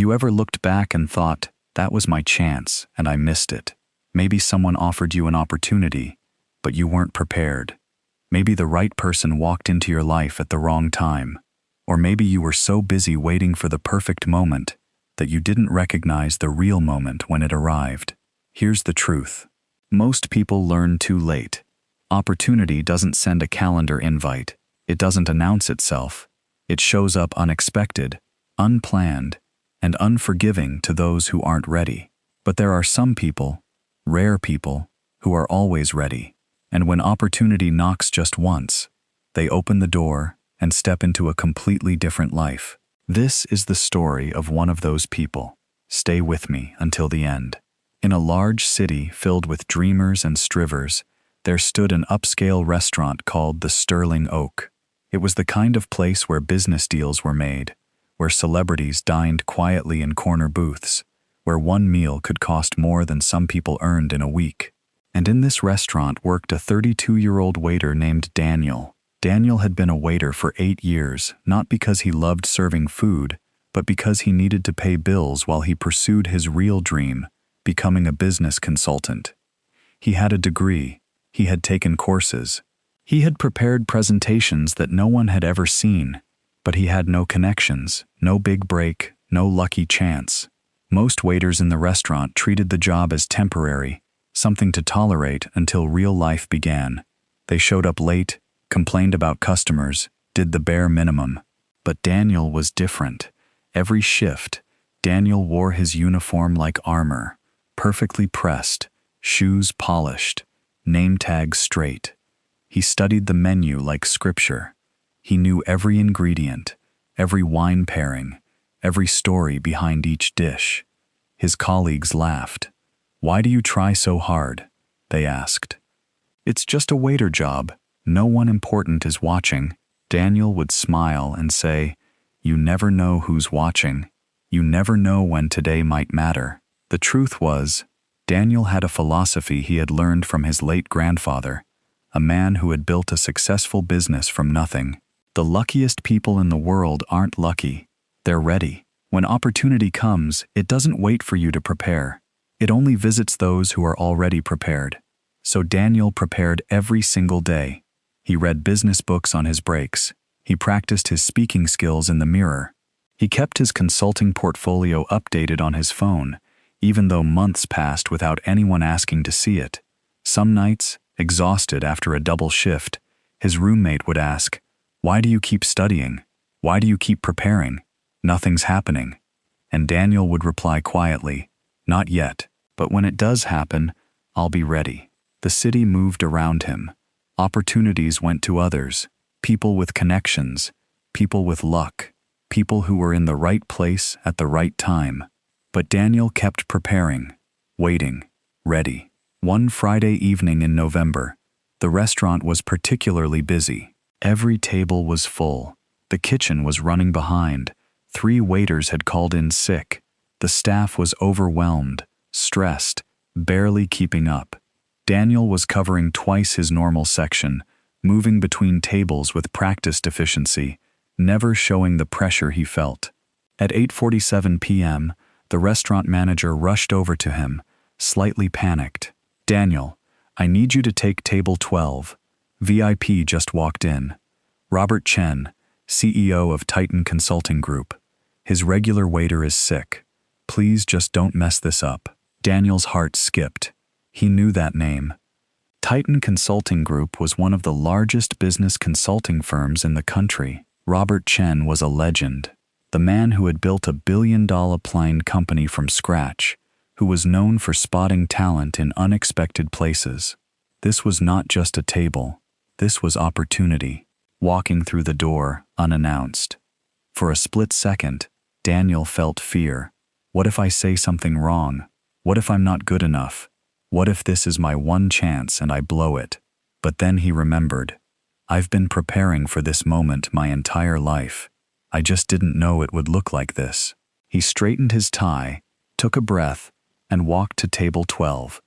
you ever looked back and thought, that was my chance and I missed it? Maybe someone offered you an opportunity, but you weren't prepared. Maybe the right person walked into your life at the wrong time. Or maybe you were so busy waiting for the perfect moment that you didn't recognize the real moment when it arrived. Here's the truth. Most people learn too late. Opportunity doesn't send a calendar invite. It doesn't announce itself. It shows up unexpected, unplanned, and unforgiving to those who aren't ready. But there are some people, rare people, who are always ready. And when opportunity knocks just once, they open the door and step into a completely different life. This is the story of one of those people. Stay with me until the end. In a large city filled with dreamers and strivers, there stood an upscale restaurant called the Sterling Oak. It was the kind of place where business deals were made, where celebrities dined quietly in corner booths, where one meal could cost more than some people earned in a week. And in this restaurant worked a 32-year-old waiter named Daniel. Daniel had been a waiter for 8 years, not because he loved serving food, but because he needed to pay bills while he pursued his real dream, becoming a business consultant. He had a degree. He had taken courses. He had prepared presentations that no one had ever seen, but he had no connections, no big break, no lucky chance. Most waiters in the restaurant treated the job as temporary, something to tolerate until real life began. They showed up late, complained about customers, did the bare minimum. But Daniel was different. Every shift, Daniel wore his uniform like armor, perfectly pressed, shoes polished, name tags straight. He studied the menu like scripture. He knew every ingredient, every wine pairing, every story behind each dish. His colleagues laughed. "Why do you try so hard?" they asked. "It's just a waiter job. No one important is watching." Daniel would smile and say, "You never know who's watching. You never know when today might matter." The truth was, Daniel had a philosophy he had learned from his late grandfather, a man who had built a successful business from nothing. The luckiest people in the world aren't lucky. They're ready. When opportunity comes, it doesn't wait for you to prepare. It only visits those who are already prepared. So Daniel prepared every single day. He read business books on his breaks. He practiced his speaking skills in the mirror. He kept his consulting portfolio updated on his phone, even though months passed without anyone asking to see it. Some nights, exhausted after a double shift, his roommate would ask, "Why do you keep studying? Why do you keep preparing? Nothing's happening." And Daniel would reply quietly, "Not yet, but when it does happen, I'll be ready." The city moved around him. Opportunities went to others, people with connections, people with luck, people who were in the right place at the right time. But Daniel kept preparing, waiting, ready. One Friday evening in November, the restaurant was particularly busy. Every table was full. The kitchen was running behind. 3 waiters had called in sick. The staff was overwhelmed, stressed, barely keeping up. Daniel was covering twice his normal section, moving between tables with practiced efficiency, never showing the pressure he felt. At 8:47 p.m., the restaurant manager rushed over to him, slightly panicked. "Daniel, I need you to take table 12. VIP just walked in. Robert Chen, CEO of Titan Consulting Group. His regular waiter is sick. Please just don't mess this up." Daniel's heart skipped. He knew that name. Titan Consulting Group was one of the largest business consulting firms in the country. Robert Chen was a legend, the man who had built a billion-dollar plane company from scratch, who was known for spotting talent in unexpected places. This was not just a table. This was opportunity, walking through the door unannounced. For a split second, Daniel felt fear. What if I say something wrong? What if I'm not good enough? What if this is my one chance and I blow it? But then he remembered. I've been preparing for this moment my entire life. I just didn't know it would look like this. He straightened his tie, took a breath, and walked to table 12.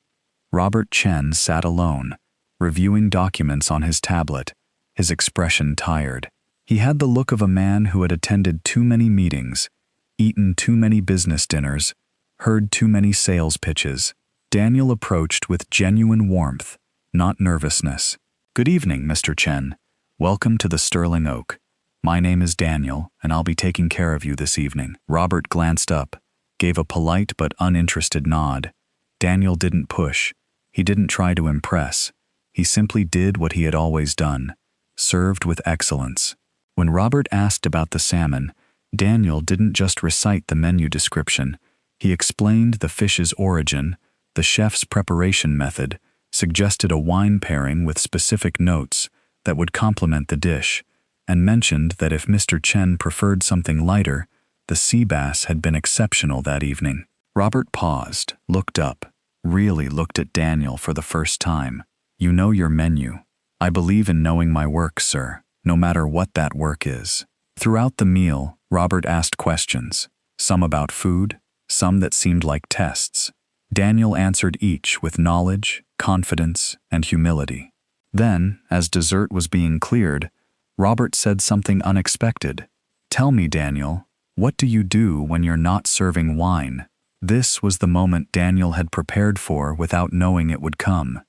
Robert Chen sat alone, reviewing documents on his tablet, his expression tired. He had the look of a man who had attended too many meetings. eaten too many business dinners, heard too many sales pitches. Daniel approached with genuine warmth, not nervousness. "Good evening, Mr. Chen. Welcome to the Sterling Oak. My name is Daniel, and I'll be taking care of you this evening." Robert glanced up, gave a polite but uninterested nod. Daniel didn't push. He didn't try to impress. He simply did what he had always done, served with excellence. When Robert asked about the salmon, Daniel didn't just recite the menu description. He explained the fish's origin, the chef's preparation method, suggested a wine pairing with specific notes that would complement the dish, and mentioned that if Mr. Chen preferred something lighter, the sea bass had been exceptional that evening. Robert paused, looked up, really looked at Daniel for the first time. "You know your menu. I believe in knowing my work, sir, no matter what that work is." Throughout the meal, Robert asked questions, some about food, some that seemed like tests. Daniel answered each with knowledge, confidence, and humility. Then, as dessert was being cleared, Robert said something unexpected. "Tell me, Daniel, what do you do when you're not serving wine?" This was the moment Daniel had prepared for without knowing it would come.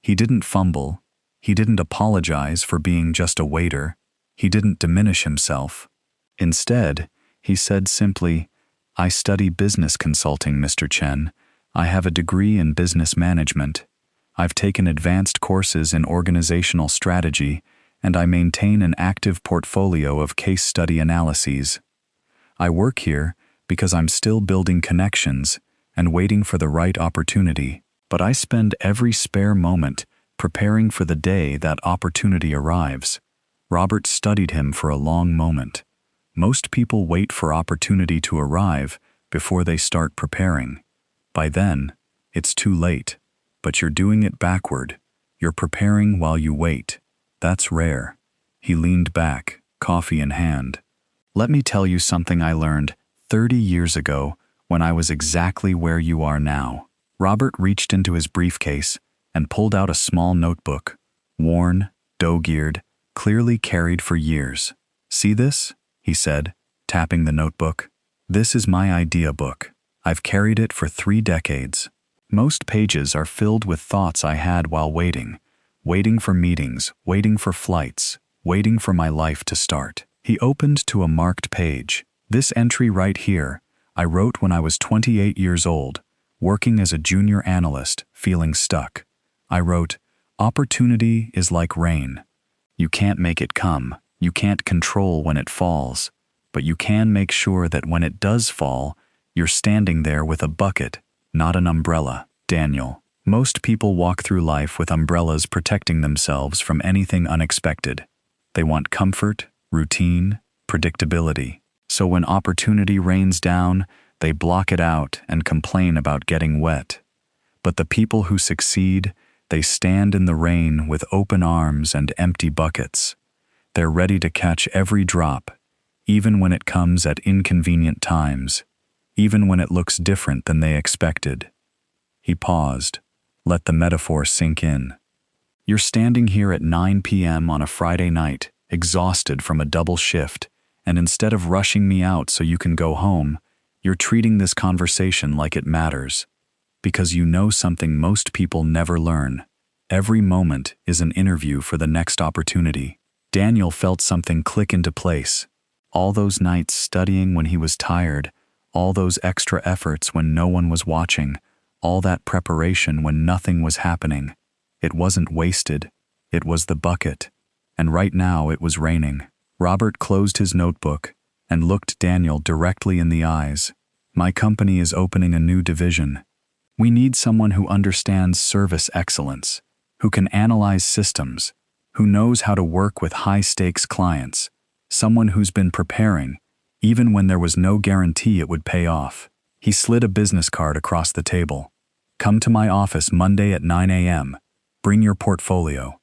He didn't fumble. He didn't apologize for being just a waiter. He didn't diminish himself. Instead, he said simply, "I study business consulting, Mr. Chen. I have a degree in business management. I've taken advanced courses in organizational strategy, and I maintain an active portfolio of case study analyses. I work here because I'm still building connections and waiting for the right opportunity, but I spend every spare moment preparing for the day that opportunity arrives." Robert studied him for a long moment. Most people wait for opportunity to arrive before they start preparing. By then, it's too late, but you're doing it backward. You're preparing while you wait. That's rare. He leaned back, coffee in hand. "Let me tell you something I learned 30 years ago when I was exactly where you are now." Robert reached into his briefcase and pulled out a small notebook, worn, dog-eared, clearly carried for years. "See this?" he said, tapping the notebook. "This is my idea book. I've carried it for 3 decades. Most pages are filled with thoughts I had while waiting for meetings, waiting for flights, waiting for my life to start." He opened to a marked page. "This entry right here, I wrote when I was 28 years old, working as a junior analyst, feeling stuck. I wrote, 'Opportunity is like rain. You can't make it come. You can't control when it falls. But you can make sure that when it does fall, you're standing there with a bucket, not an umbrella." Daniel. Most people walk through life with umbrellas protecting themselves from anything unexpected. They want comfort, routine, predictability. So when opportunity rains down, they block it out and complain about getting wet. But the people who succeed, they stand in the rain with open arms and empty buckets. They're ready to catch every drop, even when it comes at inconvenient times, even when it looks different than they expected. He paused, let the metaphor sink in. "You're standing here at 9 p.m. on a Friday night, exhausted from a double shift, and instead of rushing me out so you can go home, you're treating this conversation like it matters. Because you know something most people never learn. Every moment is an interview for the next opportunity." Daniel felt something click into place. All those nights studying when he was tired, all those extra efforts when no one was watching, all that preparation when nothing was happening. It wasn't wasted. It was the bucket. And right now it was raining. Robert closed his notebook and looked Daniel directly in the eyes. "My company is opening a new division. We need someone who understands service excellence, who can analyze systems, who knows how to work with high-stakes clients, someone who's been preparing, even when there was no guarantee it would pay off." He slid a business card across the table. "Come to my office Monday at 9 a.m. Bring your portfolio.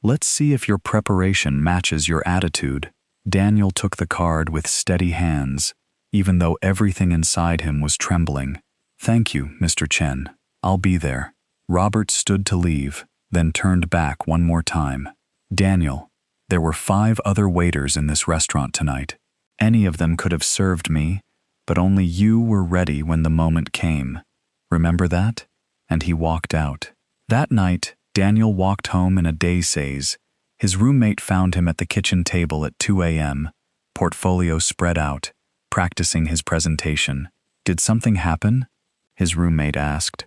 Let's see if your preparation matches your attitude." Daniel took the card with steady hands, even though everything inside him was trembling. "Thank you, Mr. Chen. I'll be there." Robert stood to leave, then turned back one more time. "Daniel, there were 5 other waiters in this restaurant tonight. Any of them could have served me, but only you were ready when the moment came. Remember that? And he walked out. That night, Daniel walked home in a daze. His roommate found him at the kitchen table at 2 a.m., portfolio spread out, practicing his presentation. "Did something happen?" his roommate asked.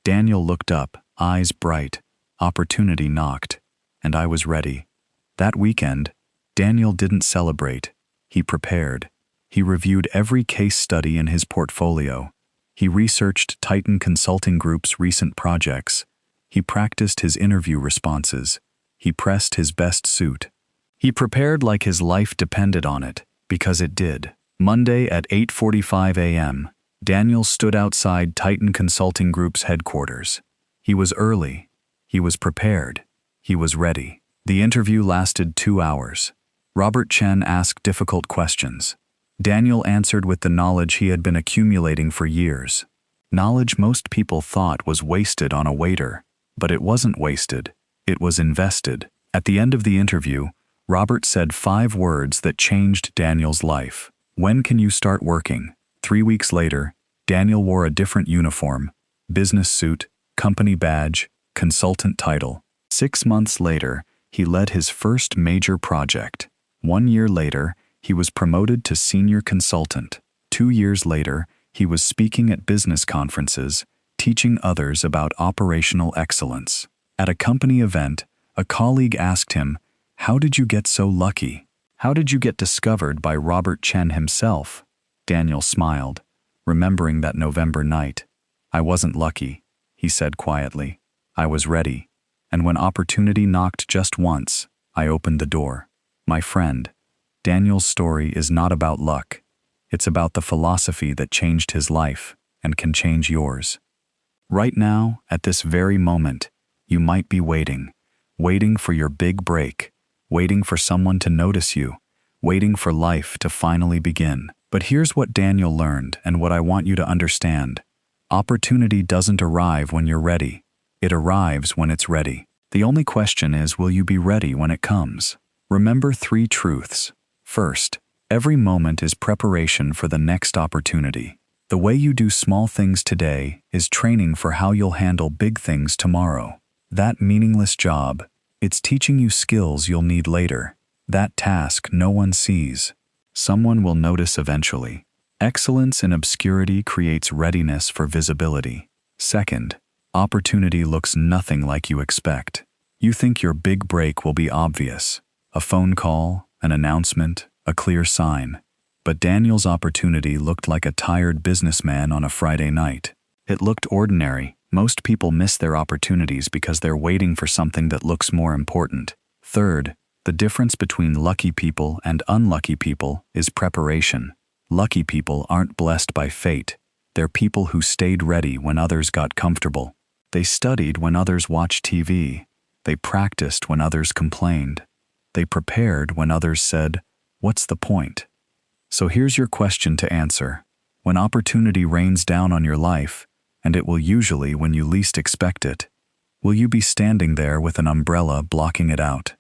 Daniel looked up, eyes bright. Opportunity knocked, and I was ready. That weekend, Daniel didn't celebrate. He prepared. He reviewed every case study in his portfolio. He researched Titan Consulting Group's recent projects. He practiced his interview responses. He pressed his best suit. He prepared like his life depended on it, because it did. Monday at 8:45 a.m., Daniel stood outside Titan Consulting Group's headquarters. He was early. He was prepared. He was ready. The interview lasted 2 hours. Robert Chen asked difficult questions. Daniel answered with the knowledge he had been accumulating for years. Knowledge most people thought was wasted on a waiter, but it wasn't wasted. It was invested. At the end of the interview, Robert said 5 words that changed Daniel's life. "When can you start working?" 3 weeks later, Daniel wore a different uniform: business suit, company badge, consultant title. 6 months later, he led his first major project. 1 year later, he was promoted to senior consultant. 2 years later, he was speaking at business conferences, teaching others about operational excellence. At a company event, a colleague asked him, "How did you get so lucky? How did you get discovered by Robert Chen himself?" Daniel smiled, remembering that November night. "I wasn't lucky," he said quietly. "I was ready. And when opportunity knocked just once, I opened the door." My friend, Daniel's story is not about luck. It's about the philosophy that changed his life and can change yours. Right now, at this very moment, you might be waiting for your big break, waiting for someone to notice you, waiting for life to finally begin. But here's what Daniel learned and what I want you to understand. Opportunity doesn't arrive when you're ready. It arrives when it's ready. The only question is, will you be ready when it comes? Remember 3 truths. First, every moment is preparation for the next opportunity. The way you do small things today is training for how you'll handle big things tomorrow. That meaningless job, it's teaching you skills you'll need later. That task no one sees, someone will notice eventually. Excellence in obscurity creates readiness for visibility. Second, opportunity looks nothing like you expect. You think your big break will be obvious. A phone call, an announcement, a clear sign. But Daniel's opportunity looked like a tired businessman on a Friday night. It looked ordinary. Most people miss their opportunities because they're waiting for something that looks more important. Third, the difference between lucky people and unlucky people is preparation. Lucky people aren't blessed by fate. They're people who stayed ready when others got comfortable. They studied when others watched TV. They practiced when others complained. They prepared when others said, "What's the point?" So here's your question to answer. When opportunity rains down on your life, and it will usually when you least expect it, will you be standing there with an umbrella blocking it out?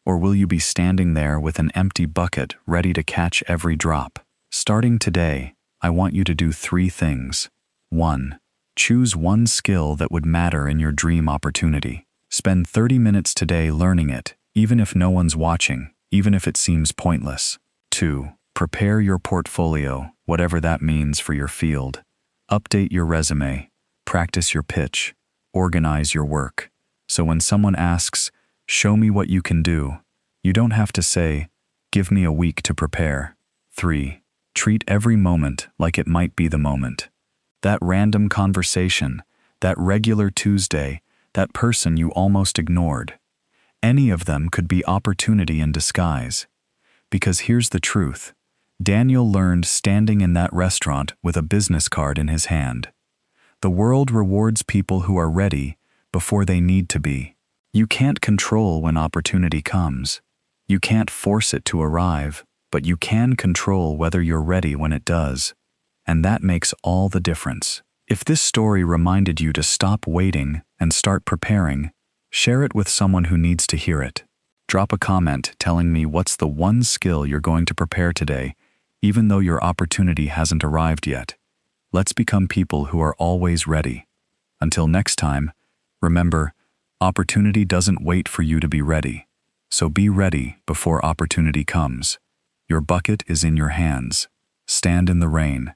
Or will you be standing there with an empty bucket ready to catch every drop? Starting today, I want you to do 3 things. 1. Choose one skill that would matter in your dream opportunity. Spend 30 minutes today learning it, even if no one's watching, even if it seems pointless. 2. Prepare your portfolio, whatever that means for your field. Update your resume, practice your pitch, organize your work. So when someone asks, "Show me what you can do," you don't have to say, "Give me a week to prepare." 3. Treat every moment like it might be the moment. That random conversation, that regular Tuesday, that person you almost ignored. Any of them could be opportunity in disguise. Because here's the truth. Daniel learned standing in that restaurant with a business card in his hand. The world rewards people who are ready before they need to be. You can't control when opportunity comes. You can't force it to arrive, but you can control whether you're ready when it does. And that makes all the difference. If this story reminded you to stop waiting and start preparing, share it with someone who needs to hear it. Drop a comment telling me what's the one skill you're going to prepare today, Even though your opportunity hasn't arrived yet, let's become people who are always ready. Until next time, remember, opportunity doesn't wait for you to be ready. So be ready before opportunity comes. Your bucket is in your hands. Stand in the rain,